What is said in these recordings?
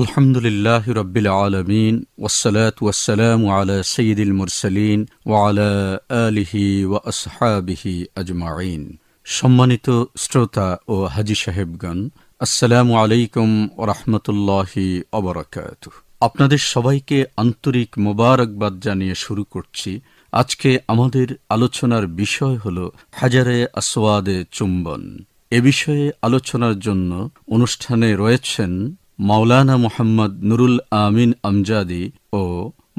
আলহামদুলিল্লাহি রাব্বিল আলামিন ওয়াসসালাতু ওয়াসসালামু আলা সাইয়্যিদিল মুরসালিন ওয়া আলা আলিহি ওয়া আসহাবিহি আজমাইন। সম্মানিত শ্রোতা ও হাজী সাহেবগণ, আসসালামু আলাইকুম ওয়া রাহমাতুল্লাহি ওয়া বারাকাতুহু। আপনাদের সবাইকে আন্তরিক মোবারকবাদ জানিয়ে শুরু করছি। আজকে আমাদের আলোচনার বিষয় হলো হাজারে আসওয়াদে চুম্বন। এ বিষয়ে আলোচনার জন্য অনুষ্ঠানে রয়েছেন মাওলানা মুহাম্মদ নুরুল আমিন আমজাদি ও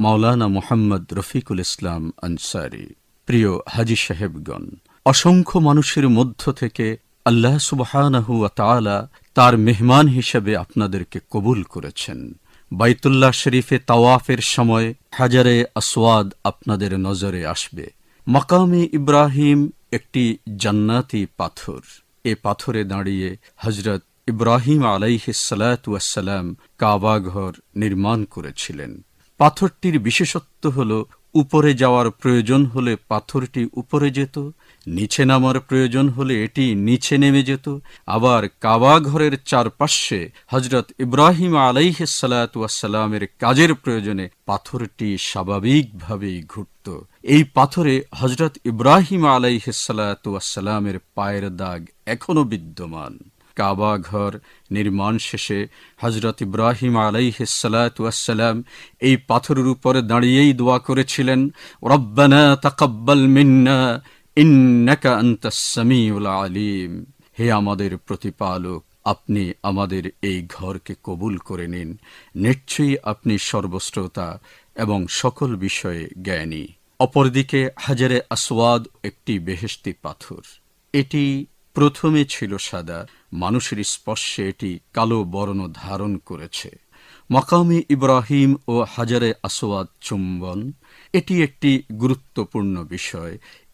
মাওলানা মুহাম্মদ রফিকুল ইসলাম আনসারী। প্রিয় হাজী সাহেবগণ, অসংখ্য মানুষের মধ্য থেকে আল্লাহ সুবহানাহু ওয়া তাআলা তার মেহমান হিসেবে আপনাদেরকে কবুল করেছেন। বাইতুল্লাহ শরীফে তাওয়াফের সময় হাজারে আসওয়াদ আপনাদের নজরে আসবে। মাকামে ইব্রাহিম একটি জান্নাতি পাথর। এ পাথরে দাঁড়িয়ে হযরত ইব্রাহিম আলাইহিস সালাতু ওয়াস সালাম কাবা ঘর নির্মাণ করেছিলেন। পাথরটির বিশেষত্ব হল, উপরে যাওয়ার প্রয়োজন হলে পাথরটি উপরে যেত, নিচে নামার প্রয়োজন হলে এটি নিচে নেমে যেত। আবার কাবা ঘরের চারপাশে হযরত ইব্রাহিম আলাইহিস সালাতু ওয়াস সালামের কাজের প্রয়োজনে পাথরটি স্বাভাবিকভাবেই ঘুরত। এই পাথরে হযরত ইব্রাহিম আলাইহিস সালাতু ওয়াস সালামের পায়ের দাগ এখনো বিদ্যমান। কাবা ঘর নির্মাণ শেষে হযরত ইব্রাহিম আলাইহিস সালাতু ওয়াস সালাম এই পাথরের উপরে দাঁড়িয়েই দোয়া করেছিলেন, রব্বানা তাকাব্বাল মিন্না ইন্নাকা আনতাস সামিউল আলিম। হে আমাদের প্রতিপালক, আপনি আমাদের এই ঘরকে কবুল করে নিন। নিশ্চয়ই আপনি সর্বশ্রোতা এবং সকল বিষয়ে জ্ঞানী। অপরদিকে হাজারে আসওয়াদ একটি বেহেশতি পাথর। এটি প্রথমে ছিল সাদা, মানুষের স্পর্শে এটি কালো বর্ণ ধারণ করেছে। মাকামে ইব্রাহিম ও হাজারে আসওয়াদ চুম্বন এটি একটি গুরুত্বপূর্ণ বিষয়।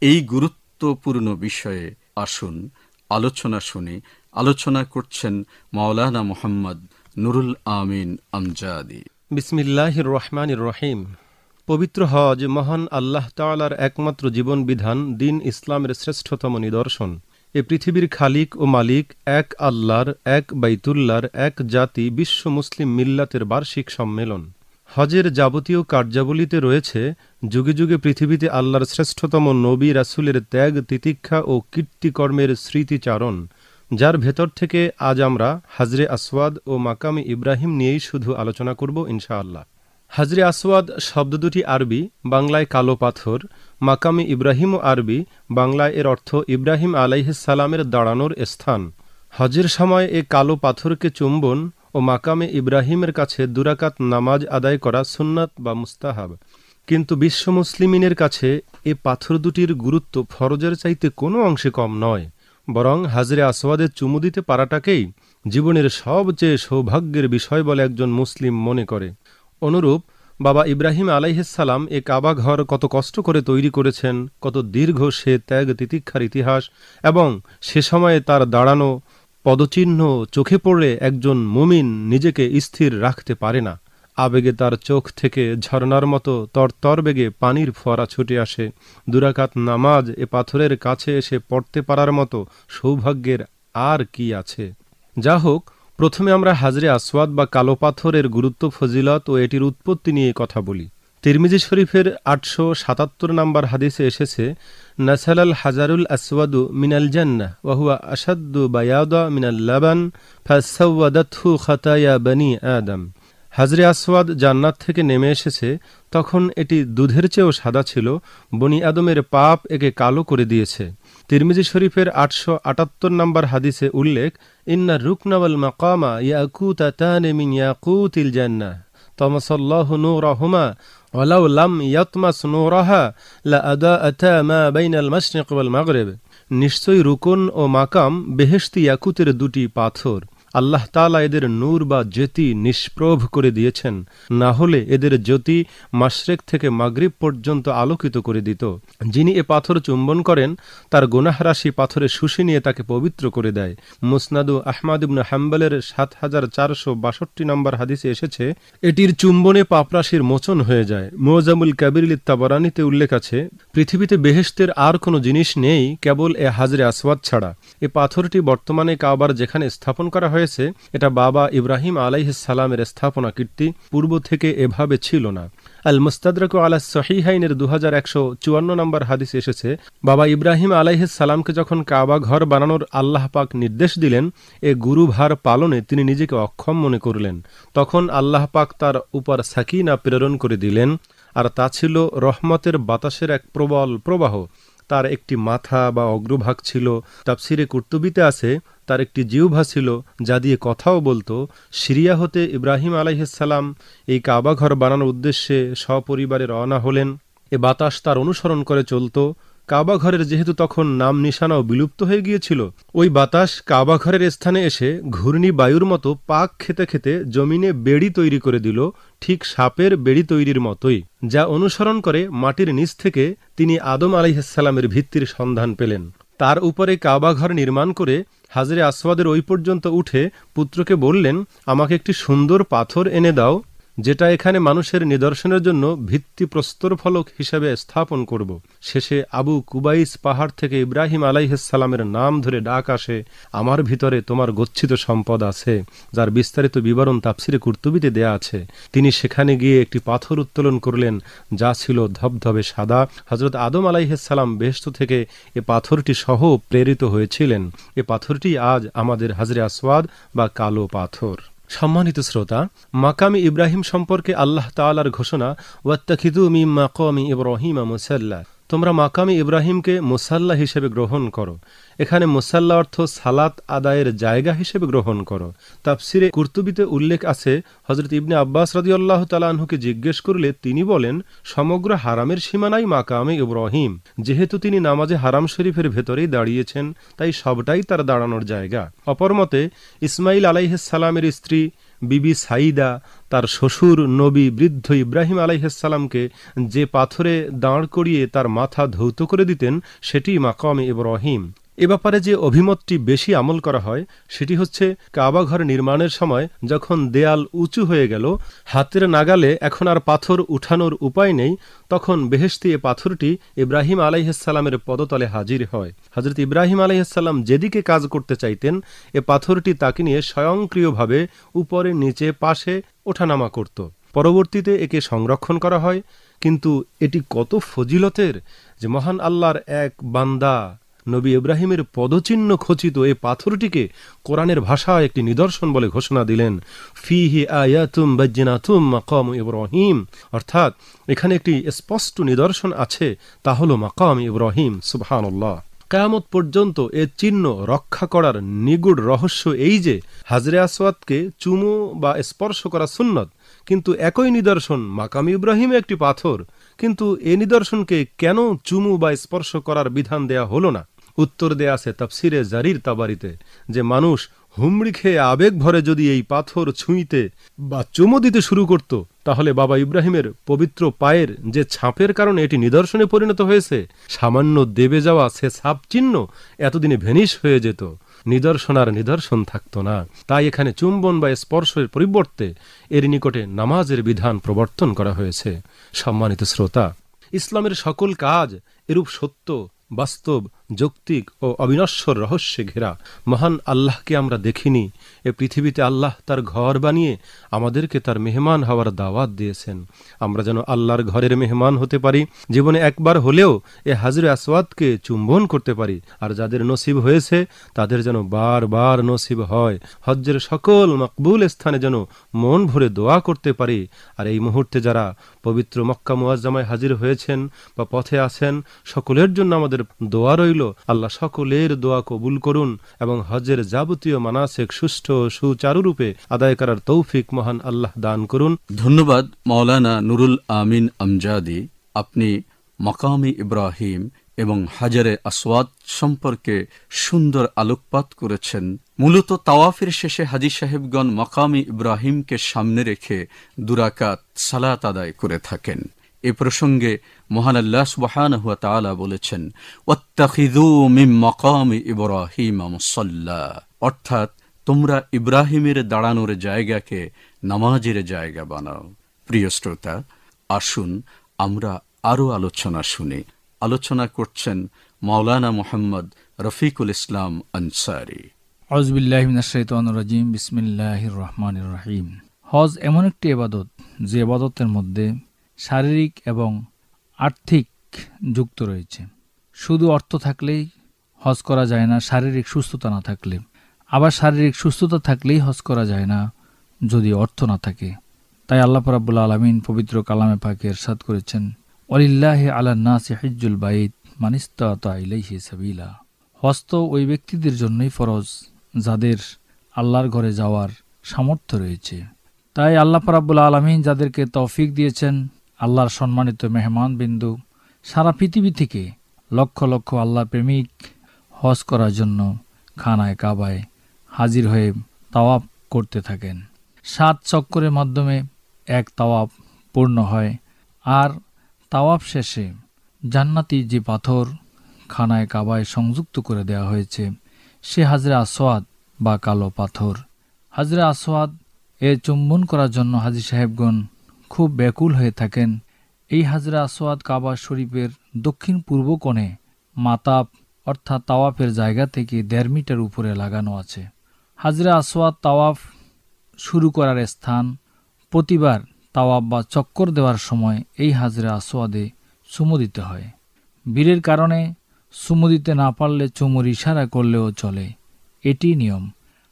এই গুরুত্বপূর্ণ বিষয়ে আসুন আলোচনা শুনি। আলোচনা করছেন মাওলানা মুহাম্মদ নুরুল আমিন আমজাদি। বিসমিল্লাহির রহমানির রহিম। পবিত্র হজ মহান আল্লাহ তাআলার একমাত্র জীবন বিধান, দিন ইসলামের শ্রেষ্ঠতম নিদর্শন। এ পৃথিবীর খালিক ও মালিক এক আল্লাহর, এক বাইতুল্লাহর, এক জাতি, বিশ্ব মুসলিম মিল্লাতের বার্ষিক সম্মেলন। হজের যাবতীয় কার্যাবলীতে রয়েছে যুগে যুগে পৃথিবীতে আল্লাহর শ্রেষ্ঠতম নবী রাসূলের ত্যাগ, তিতিক্ষা ও কীর্তিকর্মের স্মৃতিচারণ, যার ভেতর থেকে আজ আমরা হাজরে আসওয়াদ ও মাকামে ইব্রাহিম নিয়েই শুধু আলোচনা করব ইনশাআল্লাহ। হাজরে আসওয়াদ শব্দ দুটি আরবি, বাংলায় কালো পাথর। মাকামে ইব্রাহিমও আরবি, বাংলায় এর অর্থ ইব্রাহিম আলাইহিস সালামের দাঁড়ানোর স্থান। হজের সময় এ কালো পাথরকে চুম্বন ও মাকামে ইব্রাহিমের কাছে দুরাকাত নামাজ আদায় করা সুন্নাত বা মুস্তাহাব। কিন্তু বিশ্ব মুসলিমিনের কাছে এ পাথর দুটির গুরুত্ব ফরজের চাইতে কোনো অংশে কম নয়, বরং হাজরে আসওয়াদে চুমু দিতে পারাটাকেই জীবনের সবচেয়ে সৌভাগ্যের বিষয় বলে একজন মুসলিম মনে করে। অনুরূপ বাবা ইব্রাহিম আলাইহিস সালাম এ কাবা ঘর কত কষ্ট করে তৈরি করেছেন, কত দীর্ঘ সে ত্যাগ তিতিক্ষার ইতিহাস, এবং সে সময়ে তার দাঁড়ানো পদচিহ্ন চোখে পড়লে একজন মুমিন নিজেকে স্থির রাখতে পারে না। আবেগে তার চোখ থেকে ঝর্ণার মতো তরতর বেগে পানির ফোয়ারা ছুটে আসে। দুরাকাত নামাজ এ পাথরের কাছে এসে পড়তে পারার মতো সৌভাগ্যের আর কি আছে। যা হোক, প্রথমে আমরা হাজরে আসওয়াদ বা কালো পাথরের গুরুত্ব, ফজিলত ও এটির উৎপত্তি নিয়ে কথা বলি। তিরমিজি শরীফের 877 নম্বর হাদিসে এসেছে, নাসালাল হাজারুল আসওয়াদু মিনাল জান্নাহ ওয়া হুয়া আশাদ্দু বায়াদা মিনাল লাবান ফাসাওয়াদাতহু খাতায়া বনি আদম। হাজরে আসওয়াদ জান্নাত থেকে নেমে এসেছে, তখন এটি দুধের চেয়েও সাদা ছিল। বনি আদমের পাপ একে কালো করে দিয়েছে। তিরমিজি শরীফের 878 নম্বর হাদিসে উল্লেখ, ইন্না রুকনা ওয়াল মাকামা ইয়াকুতাতান মিন ইয়াকুতিল জান্নাহ তামাসাল্লাহু নূরাহুমা ওয়ালাউ লাম ইয়াতমাস নূরাহা লা আদাআতা মা বাইনাল মাশরিক ওয়াল মাগরিব। নিশ্চয়ই রুকন ও মাকাম বেহেশতি ইয়াকুতের দুটি পাথর। আল্লাহ তাআলা এদের নূর বা জ্যোতি নিষ্প্রভ করে দিয়েছেন, না হলে এদের জ্যোতি মাশরিক থেকে মাগরিব পর্যন্ত আলোকিত করে দিত। যিনি এ পাথর চুম্বন করেন, তার গুনাহ রাশি পাথরে শুষে নিয়ে তাকে পবিত্র করে দেয়। মুসনাদু আহমদ ইবনে হাম্বলের 7462 নম্বর হাদিসে এসেছে, এটির চুম্বনে পাপরাশির মোচন হয়ে যায়। মুআজামুল কাবির তাবরানীতে উল্লেখ আছে, পৃথিবীতে বেহেশতের আর কোনো জিনিস নেই কেবল এ হাজরে আসওয়াদ ছাড়া। এ পাথরটি বর্তমানে কাবার যেখানে স্থাপন করা হয়েছে হয়েছে এটা বাবা ইব্রাহিম আলাইহিস সালামের স্থাপনা কীর্তি, পূর্ব থেকে এভাবে ছিল না। আল মুস্তাদরাকু আলা সহিহাইনের 2154 নম্বর হাদিসে এসেছে, বাবা ইব্রাহিম আলাইহিস সালামকে যখন কাবা ঘর বানানোর আল্লাহ পাক নির্দেশ দিলেন, এ গুরুভার পালনে তিনি নিজেকে অক্ষম মনে করলেন। তখন আল্লাহ পাক তার উপর সাকিনা প্রেরণ করে দিলেন, আর তা ছিল রহমতের বাতাসের এক প্রবল প্রবাহ। তার একটি মাথা বা অগ্রভাগ ছিল, তাফসিরে কুর্তুবিতে আছে তার একটি জিহ্বা ছিল যা দিয়ে কথাও বলতো। সিরিয়া হতে ইব্রাহিম আলাইহিস সালাম এই কাবা ঘর বানানোর উদ্দেশ্যে সপরিবারে রওনা হলেন। এ বাতাস তার অনুসরণ করে চলত। কাবা ঘরের যেহেতু তখন নাম নিশানাও বিলুপ্ত হয়ে গিয়েছিল, ওই বাতাস কাবা ঘরের স্থানে এসে ঘূর্ণি বায়ুর মতো পাক খেতে খেতে জমিনে বেড়ি তৈরি করে দিল, ঠিক সাপের বেড়ি তৈরির মতোই, যা অনুসরণ করে মাটির নিচ থেকে তিনি আদম আলাইহিস সালামের ভিত্তির সন্ধান পেলেন। তার উপরে কাবা ঘর নির্মাণ করে হাজরে আসওয়াদের ওই পর্যন্ত উঠে পুত্রকে বললেন, আমাকে একটি সুন্দর পাথর এনে দাও, যেটা এখানে মানুষের নিদর্শনের জন্য ভিত্তি প্রস্তর ফলক হিসেবে স্থাপন করব। শেষে আবু কুবাইস পাহাড় থেকে ইব্রাহিম আলাইহিস সালামের নাম ধরে ডাক আসে, আমার ভিতরে তোমার গচ্ছিত সম্পদ আছে, যার বিস্তারিত বিবরণ তাফসিরে কুর্তুবিতে দেয়া আছে। তিনি সেখানে গিয়ে একটি পাথর উত্তোলন করলেন, যা ছিল ধবধবে সাদা। হযরত আদম আলাইহিস সালাম বেহেশত থেকে এ পাথরটি সহ প্রেরিত হয়েছিলেন। এ পাথরটি আজ আমাদের হাজরে আসওয়াদ বা কালো পাথর। সম্মানিত শ্রোতা, মাকামি ইব্রাহিম সম্পর্কে আল্লাহ তাআলার ঘোষণা, ওয়াত্তাখিযু মিন মাকামি ইব্রাহিমা মুসাল্লা, তোমরা মাকামি ইব্রাহিমকে মুসাল্লা হিসেবে গ্রহণ করো। এখানে মুসাল্লা অর্থ সালাত আদায়ের জায়গা হিসেবে গ্রহণ করো। তাফসিরে কুর্তুবিতে উল্লেখ আছে, হযরত ইবনে আব্বাস রাদিয়াল্লাহু তাআলা আনহুকে জিজ্ঞেস করলে তিনি বলেন, সমগ্র হারামের সীমানাই মাকামে ইব্রাহিম। যেহেতু তিনি নামাজে হারাম শরীফের ভেতরেই দাঁড়িয়েছেন, তাই সবটাই তার দাঁড়ানোর জায়গা। অপরমতে ইসমাইল আলাইহিস সালামের স্ত্রী বিবি সাইদা তার শ্বশুর নবী বৃদ্ধ ইব্রাহিম আলাইহিস সালামকে যে পাথরে দাঁড় করিয়ে তার মাথা ধৌত করে দিতেন, সেটি মাকামে ইব্রাহিম। এ ব্যাপারে যে অভিমতটি বেশি আমল করা হয় সেটি হচ্ছে, কাবা ঘর নির্মাণের সময় যখন দেয়াল উঁচু হয়ে গেল, হাতের নাগালে এখন আর পাথর উঠানোর উপায় নেই, তখন বেহেশতি এ পাথরটি ইব্রাহিম আলাইহিস সালামের পদতলে হাজির হয়। হযরত ইব্রাহিম আলাইহিস সালাম যেদিকে কাজ করতে চাইতেন, এ পাথরটি তাকে নিয়ে স্বয়ংক্রিয়ভাবে উপরে নিচে পাশে ওঠানামা করত। পরবর্তীতে একে সংরক্ষণ করা হয়। কিন্তু এটি কত ফজিলতের যে মহান আল্লাহর এক বান্দা নবী ইব্রাহিমের পদচিহ্ন খচিত এ পাথরটিকে কোরআনের ভাষায় একটি নিদর্শন বলে ঘোষণা দিলেন, ফিহি আয়াতুম বাজ্জিনাতুম মাকাম ইব্রাহিম, অর্থাৎ এখানে একটি স্পষ্ট নিদর্শন আছে, তা হলো মাকাম ইব্রাহিম। সুবহানাল্লাহ। কিয়ামত পর্যন্ত এ চিহ্ন রক্ষা করার নিগুড় রহস্য এই যে, হাজরে আসওয়াদকে চুমু বা স্পর্শ করা সুন্নত, কিন্তু একই নিদর্শন মাকাম ইব্রাহিম একটি পাথর, কিন্তু এ নিদর্শনকে কেন চুমু বা স্পর্শ করার বিধান দেয়া হলো না? উত্তর দেয়া আছে তাফসিরে জারির তাবারিতে, যে মানুষ হুমড়ি খেয়ে আবেগ ভরে যদি এই পাথর ছুঁইতে বা চুমু দিতে শুরু করত, তাহলে বাবা ইব্রাহিমের পবিত্র পায়ের যে ছাপের কারণে এটি নিদর্শনে পরিণত হয়েছে, সামান্য দেবে যাওয়া সে ছাপ চিহ্ন এতদিনে ভেনিশ হয়ে যেত, নিদর্শন আর নিদর্শন থাকত না। তাই এখানে চুম্বন বা স্পর্শের পরিবর্তে এর নিকটে নামাজের বিধান প্রবর্তন করা হয়েছে। সম্মানিত শ্রোতা, ইসলামের সকল কাজ এরূপ সত্য, বাস্তব, যৌক্তিক ও অবিনশ্বর রহস্যে ঘেরা। মহান আল্লাহকে আমরা দেখিনি, এ পৃথিবীতে আল্লাহ তার ঘর বানিয়ে আমাদেরকে তার মেহমান হওয়ার দাওয়াত দিয়েছেন। আমরা যেন আল্লাহর ঘরের মেহমান হতে পারি, জীবনে একবার হলেও এ হাজরে আসওয়াদকে চুম্বন করতে পারি, আর যাদের নসিব হয়েছে তাদের যেন বারবার নসিব হয়, হজ্জের সকল মকবুল স্থানে যেন মন ভরে দোয়া করতে পারি। আর এই মুহূর্তে যারা পবিত্র মক্কা মুআজ্জামায় হাজির হয়েছেন বা পথে আছেন, সকলের জন্য আমাদের দোয়া রইল, আল্লাহ সকলের দোয়া কবুল করুন এবং হজ্জের যাবতীয় মানাসিক সুষ্ঠু সুচারুরূপে আদায় করার তৌফিক মহান আল্লাহ দান করুন। ধন্যবাদ মাওলানা নুরুল আমিন আমজাদি। আপনি মাকামি ইব্রাহিম এবং হাজারে আসওয়াদ সম্পর্কে সুন্দর আলোকপাত করেছেন। মূলত তাওয়াফের শেষে হাজী সাহেবগণ মাকামি ইব্রাহিমকে সামনে রেখে দুরাকাত সালাত আদায় করে থাকেন। এ প্রসঙ্গে মহান আল্লাহ সুবহানাহু ওয়া তাআলা বলেছেন, ওয়াত্তাখিযু মিন মাকামি ইব্রাহিম মুসাল্লা, অর্থাৎ তোমরা ইব্রাহিমের দাঁড়ানোর জায়গাকে নামাজের জায়গা বানাও। প্রিয় শ্রোতা, আসুন আমরা আরও আলোচনা শুনি। আলোচনা করছেন মাওলানা মুহাম্মদ রফিকুল ইসলাম আনসারী। আউযুবিল্লাহি মিনাশ শাইতানির রাজিম। বিসমিল্লাহির রহমানির রহিম। হজ এমন একটি ইবাদত যে ইবাদতের মধ্যে শারীরিক এবং আর্থিক যুক্ত রয়েছে। শুধু অর্থ থাকলেই হজ করা যায় না শারীরিক সুস্থতা না থাকলে, আবার শারীরিক সুস্থতা থাকলেই হজ করা যায় না যদি অর্থ না থাকে। তাই আল্লাহ রাব্বুল আলামিন পবিত্র কালামে পাকে ইরশাদ করেছেন, ওয়ালিল্লাহি আলান নাসি হিজ্জুল বাইত মান ইসতাতা ইলাইহি সাবিলা। হজ তো ওই ব্যক্তিদের জন্যই ফরজ যাদের আল্লাহর ঘরে যাওয়ার সামর্থ্য রয়েছে। তাই আল্লাহ রাব্বুল আলামিন যাদেরকে তৌফিক দিয়েছেন, আল্লাহর সম্মানিত মেহমান বিন্দু, সারা পৃথিবী থেকে লক্ষ লক্ষ আল্লাহ প্রেমিক হজ করার জন্য খানায় কাবায় হাজির হয়ে তাওয়াফ করতে থাকেন। 7 চক্করের মাধ্যমে এক তাওয়াফ পূর্ণ হয়। আর তাওয়াফ শেষে জান্নাতি যে পাথর খানায় কাবায় সংযুক্ত করে দেওয়া হয়েছে, সে হাজরে আসওয়াদ বা কালো পাথর। হাজরে আসওয়াদ এ চুম্বন করার জন্য হাজী সাহেবগণ খুব ব্যাকুল হয়ে থাকেন। এই হাজরে আসওয়াদ কাবা শরীফের দক্ষিণ পূর্ব কোণে মাতাব অর্থাৎ তাওয়াফের জায়গা থেকে 1.5 মিটার উপরে লাগানো আছে। হাজরে আসওয়াদ তাওয়াফ শুরু করার স্থান। প্রতিবার তাওয়াফ বা চক্কর দেওয়ার সময় এই হাজরে আসওয়াদে চুমু দিতে হয়। ভিড়ের কারণে চুমু দিতে না পারলে চুমুর ইশারা করলেও চলে, এটি নিয়ম।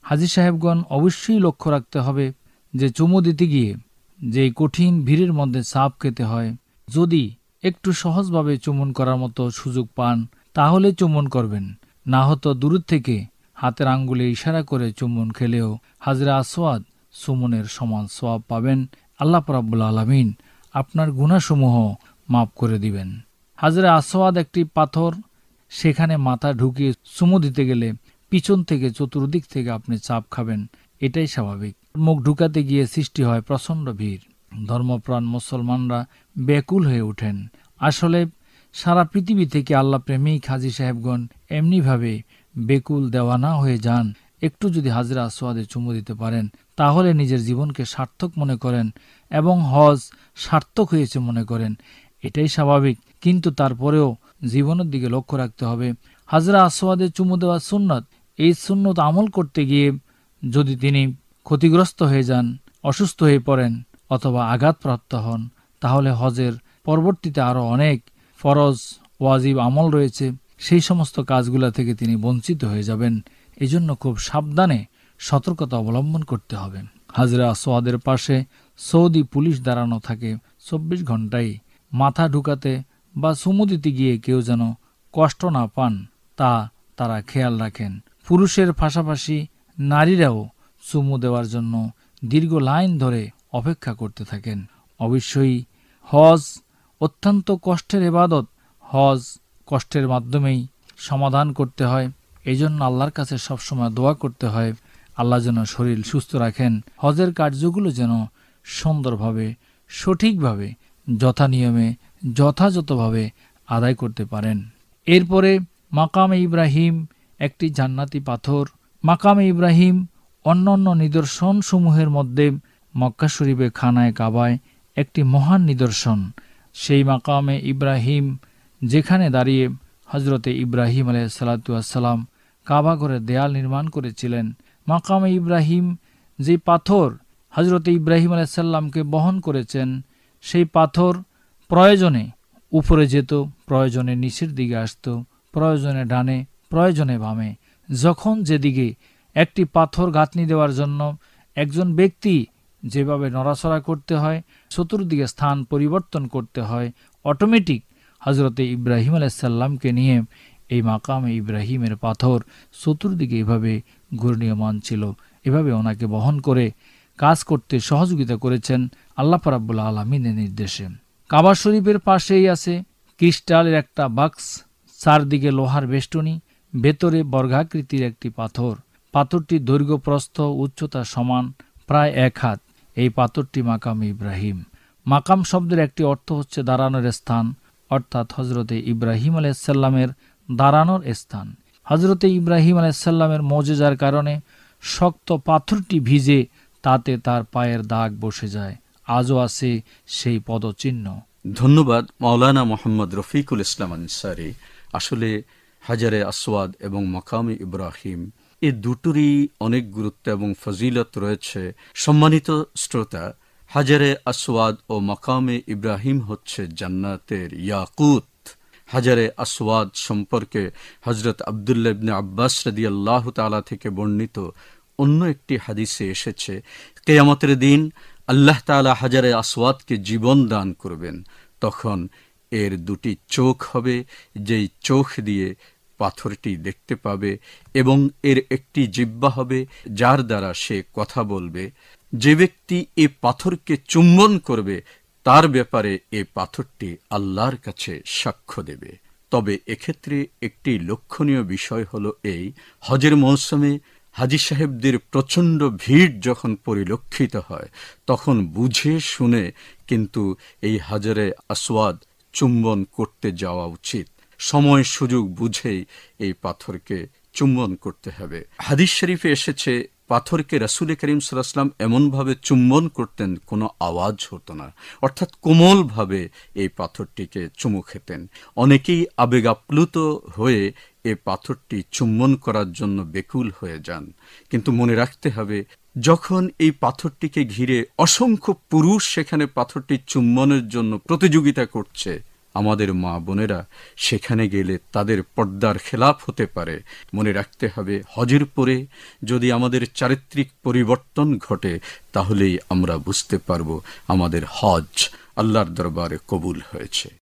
হাজী সাহেবগণ অবশ্যই লক্ষ্য রাখতে হবে যে চুমু দিতে গিয়ে যে কঠিন ভিড়ের মধ্যে চাপ খেতে হয়, যদি একটু সহজভাবে চুমুন করার মতো সুযোগ পান তাহলে চুমুন করবেন, না হতো দূর থেকে হাতের আঙ্গুলে ইশারা করে চুমুন খেলেও হাজরে আসওয়াদ চুমুনের সমান সওয়াব পাবেন। আল্লাহ রাব্বুল আলামিন আপনার গুনাহসমূহ মাফ করে দিবেন। হাজরে আসওয়াদ একটি পাথর, সেখানে মাথা ঢুকিয়ে চুমু দিতে গেলে পিছন থেকে চতুর্দিক থেকে আপনি চাপ খাবেন, এটাই স্বাভাবিক। মুখ ঢুকাতে গিয়ে সৃষ্টি হয় প্রচণ্ড ভিড়। ধর্মপ্রাণ মুসলমানরা ব্যাকুল হয়ে ওঠেন। আসলে সারা পৃথিবী থেকে আল্লাহ প্রেমিক হাজী সাহেবগণ এমনিভাবে বেকুল দেওয়ানা হয়ে যান। একটু যদি হাজরে আসওয়াদে চুমু দিতে পারেন তাহলে নিজের জীবনকে সার্থক মনে করেন এবং হজ সার্থক হয়েছে মনে করেন, এটাই স্বাভাবিক। কিন্তু তারপরেও জীবনের দিকে লক্ষ্য রাখতে হবে। হাজরে আসওয়াদে চুমু দেওয়া সুন্নত, এই সুন্নত আমল করতে গিয়ে যদি তিনি ক্ষতিগ্রস্ত হয়ে যান, অসুস্থ হয়ে পড়েন অথবা আঘাতপ্রাপ্ত হন, তাহলে হজের পরবর্তীতে আরও অনেক ফরজ ওয়াজিব আমল রয়েছে, সেই সমস্ত কাজগুলো থেকে তিনি বঞ্চিত হয়ে যাবেন। এজন্য খুব সাবধানে সতর্কতা অবলম্বন করতে হবে। হাজরে আসওয়াদের পাশে সৌদি পুলিশ দাঁড়ানো থাকে 24 ঘন্টাই। মাথা ঢুকাতে বা চুমু দিতে গিয়ে কেউ যেন কষ্ট না পান তা তারা খেয়াল রাখেন। পুরুষের পাশাপাশি নারীরাও চুমু দেওয়ার জন্য দীর্ঘ লাইন ধরে অপেক্ষা করতে থাকেন। অবশ্যই হজ অত্যন্ত কষ্টের ইবাদত। হজ কষ্টের মাধ্যমেই সমাধান করতে হয়। এই জন্য আল্লাহর কাছে সবসময় দোয়া করতে হয়, আল্লাহ যেন শরীর সুস্থ রাখেন, হজের কার্যগুলো যেন সুন্দরভাবে সঠিকভাবে যথানিয়মে যথাযথভাবে আদায় করতে পারেন। এরপরে মাকামে ইব্রাহিম একটি জান্নাতি পাথর। মাকামে ইব্রাহিম অন্যান্য নিদর্শন সমূহের মধ্যে মক্কা শরীফে খানায় কাবায় একটি মহান নিদর্শন। সেই মাকামে ইব্রাহিম যেখানে দাঁড়িয়ে হজরতে ইব্রাহিম আলাইহিসসালাম কাবা ঘরের দেয়াল নির্মাণ করেছিলেন, মাকামে ইব্রাহিম যে পাথর হজরতে ইব্রাহিম আলাইহিসসালামকে বহন করেছেন, সেই পাথর প্রয়োজনে উপরে যেত, প্রয়োজনে নিচের দিকে আসত, প্রয়োজনে ডানে, প্রয়োজনে বামে। যখন যেদিকে একটি পাথর গাঁথনি দেওয়ার জন্য একজন ব্যক্তি যেভাবে নড়াচড়া করতে হয়, চতুর্দিকে স্থান পরিবর্তন করতে হয়, অটোমেটিক হজরতে ইব্রাহিম আলাইহিসসালামকে নিয়ে এই মাকামে ইব্রাহিমের পাথর চতুর্দিকে এভাবে ঘূর্ণীয়মান ছিল। এভাবে ওনাকে বহন করে কাজ করতে সহযোগিতা করেছেন আল্লাহ রাব্বুল আলামিনের নির্দেশে। কাবা শরীফের পাশেই আছে ক্রিস্টালের একটা বাক্স, চারদিকে লোহার বেষ্টনী, ভেতরে বর্গাকৃতির একটি পাথর। পাথরটির দৈর্ঘ্য প্রস্থ উচ্চতা সমান, প্রায় 1 হাত। এই পাথরটি মাকামে ইব্রাহিম। মাকাম শব্দের একটি অর্থ হচ্ছে দাঁড়ানোর স্থান, অর্থাৎ হজরতে ইব্রাহিম আলাইহিসসালামের দাঁড়ানোর স্থান। হজরতে ইব্রাহিম আলাইহিসসালামের মুজিজার কারণে শক্ত পাথরটি ভিজে তাতে তার পায়ের দাগ বসে যায়, আজও আছে সেই পদচিহ্ন। ধন্যবাদ মাওলানা মোহাম্মদ রফিকুল ইসলাম আনসারী। আসলে হাজারে আসওয়াদ এবং মাকামে ইব্রাহিম এ দুটোরই অনেক গুরুত্ব এবং ফজিলত রয়েছে। সম্মানিত শ্রোতা, হাজারে আসওয়াদ ও মাকামে ইব্রাহিম হচ্ছে জান্নাতের ইয়াকুত। হাজারে আসওয়াদ সম্পর্কে হযরত আব্দুল্লাহ ইবনে আব্বাস রাদিয়াল্লাহু তাআলা থেকে বর্ণিত অন্য একটি হাদিসে এসেছে, কিয়ামতের দিন আল্লাহ তাআলা হাজারে আসওয়াদকে জীবন দান করবেন। তখন এর দুটি চোখ হবে, যেই চোখ দিয়ে পাথরটি দেখতে পাবে, এবং এর একটি জিহ্বা হবে যার দ্বারা সে কথা বলবে। যে ব্যক্তি এ পাথরকে চুম্বন করবে তার ব্যাপারে এ পাথরটি আল্লাহর কাছে সাক্ষ্য দেবে। তবে এক্ষেত্রে একটি লক্ষণীয় বিষয় হলো এই, হজের মৌসুমে হাজী সাহেবদের প্রচণ্ড ভিড় যখন পরিলক্ষিত হয় তখন বুঝে শুনে কিন্তু এই হাজারে আসওয়াদ চুম্বন করতে যাওয়া উচিত। সময় সুযোগ বুঝেই এই পাথরকে চুম্বন করতে হবে। হাদিস শরীফে এসেছে, পাথরকে রাসূল করিম সাল্লাল্লাহু আলাইহি ওয়াসাল্লাম এমনভাবে চুম্বন করতেন কোনো আওয়াজ হতো না, অর্থাৎ কোমলভাবে এই পাথরটিকে চুমু খেতেন। অনেকেই আবেগ আপ্লুত হয়ে এ পাথরটি চুম্বন করার জন্য বেকুল হয়ে যান, কিন্তু মনে রাখতে হবে যখন এই পাথরটিকে ঘিরে অসংখ্য পুরুষ সেখানে পাথরটি চুম্বনের জন্য প্রতিযোগিতা করছে, আমাদের মা বোনেরা সেখানে গেলে তাদের পর্দার খেলাপ হতে পারে। মনে রাখতে হবে হজের পরে যদি আমাদের চারিত্রিক পরিবর্তন ঘটে তাহলেই আমরা বুঝতে পারব আমাদের হজ আল্লাহর দরবারে কবুল হয়েছে।